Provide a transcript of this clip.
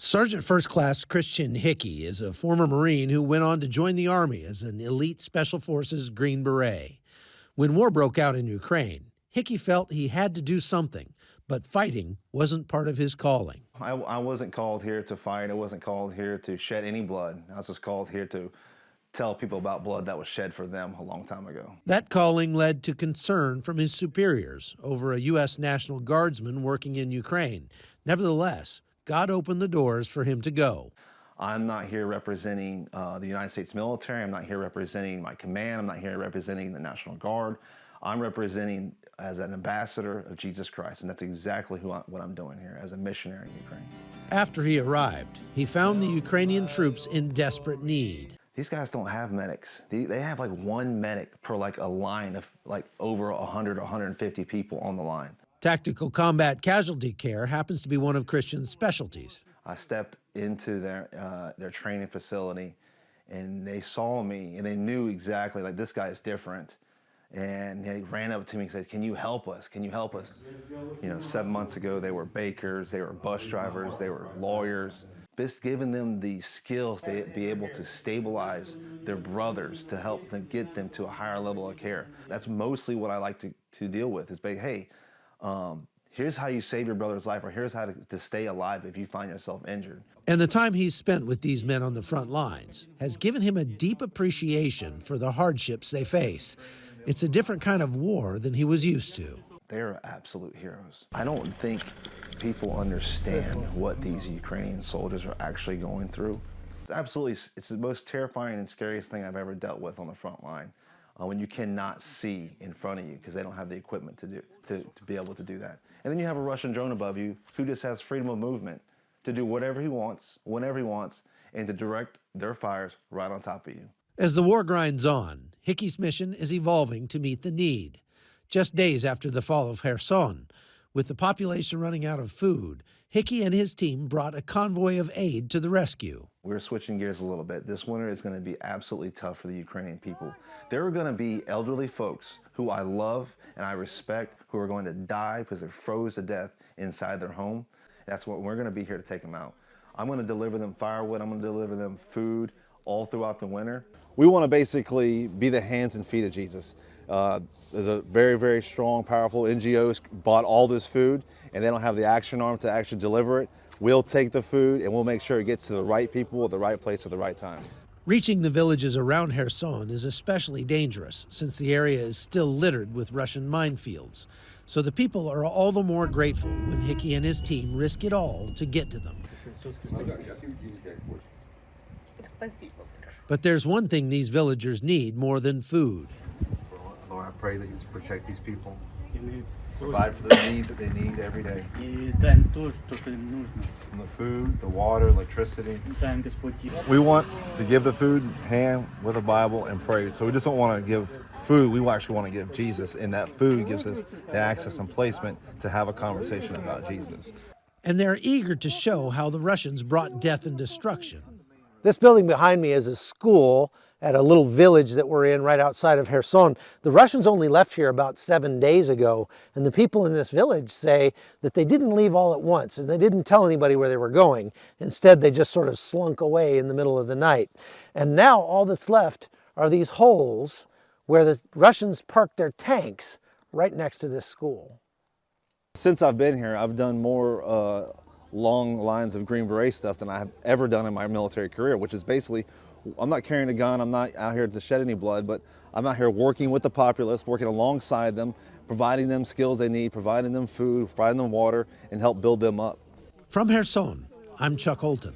Sergeant First Class Christian Hickey is a former Marine who went on to join the Army as an elite Special Forces Green Beret. When war broke out in Ukraine, Hickey felt he had to do something, but fighting wasn't part of his calling. I wasn't called here to fight. I wasn't called here to shed any blood. I was just called here to tell people about blood that was shed for them a long time ago. That calling led to concern from his superiors over a U.S. National Guardsman working in Ukraine. Nevertheless, God opened the doors for him to go. I'm not here representing the United States military. I'm not here representing my command. I'm not here representing the National Guard. I'm representing as an ambassador of Jesus Christ, and that's exactly what I'm doing here as a missionary in Ukraine. After he arrived, he found the Ukrainian troops in desperate need. These guys don't have medics. They have like one medic per like a line of like over 100 or 150 people on the line. Tactical combat casualty care happens to be one of Christian's specialties. I stepped into their training facility, and they saw me, and they knew exactly, like, this guy is different. And they ran up to me and said, "Can you help us? Can you help us?" 7 months ago, they were bakers, they were bus drivers, they were lawyers. Just giving them the skills to be able to stabilize their brothers, to help them get them to a higher level of care. That's mostly what I like to deal with, is, hey, here's how you save your brother's life, or here's how to stay alive if you find yourself injured. And the time he's spent with these men on the front lines has given him a deep appreciation for the hardships they face. It's a different kind of war than he was used to. They're absolute heroes. I don't think people understand what these Ukrainian soldiers are actually going through. It's the most terrifying and scariest thing I've ever dealt with on the front line. When you cannot see in front of you because they don't have the equipment to be able to do that. And then you have a Russian drone above you who just has freedom of movement to do whatever he wants, whenever he wants, and to direct their fires right on top of you. As the war grinds on, Hickey's mission is evolving to meet the need. Just days after the fall of Kherson, with the population running out of food, Hickey and his team brought a convoy of aid to the rescue. We're switching gears a little bit. This winter is going to be absolutely tough for the Ukrainian people. There are going to be elderly folks who I love and I respect who are going to die because they're froze to death inside their home. That's what we're going to be here to take them out. I'm going to deliver them firewood. I'm going to deliver them food all throughout the winter. We want to basically be the hands and feet of Jesus. There's a very, very strong, powerful NGOs bought all this food, and they don't have the action arm to actually deliver it. We'll take the food, and we'll make sure it gets to the right people at the right place at the right time. Reaching the villages around Kherson is especially dangerous since the area is still littered with Russian minefields. So the people are all the more grateful when Hickey and his team risk it all to get to them. But there's one thing these villagers need more than food. Lord, I pray that you protect these people, provide for the needs that they need every day. From the food, the water, electricity. We want to give the food hand with a Bible and pray. So we just don't want to give food, we actually want to give Jesus, and that food gives us the access and placement to have a conversation about Jesus. And they're eager to show how the Russians brought death and destruction. This building behind me is a school at a little village that we're in right outside of Kherson. The Russians only left here about 7 days ago, and the people in this village say that they didn't leave all at once, and they didn't tell anybody where they were going. Instead, they just sort of slunk away in the middle of the night. And now all that's left are these holes where the Russians parked their tanks right next to this school. Since I've been here, I've done more long lines of Green Beret stuff than I have ever done in my military career, which is basically, I'm not carrying a gun, I'm not out here to shed any blood, but I'm out here working with the populace, working alongside them, providing them skills they need, providing them food, providing them water, and help build them up. From Kherson, I'm Chuck Holton.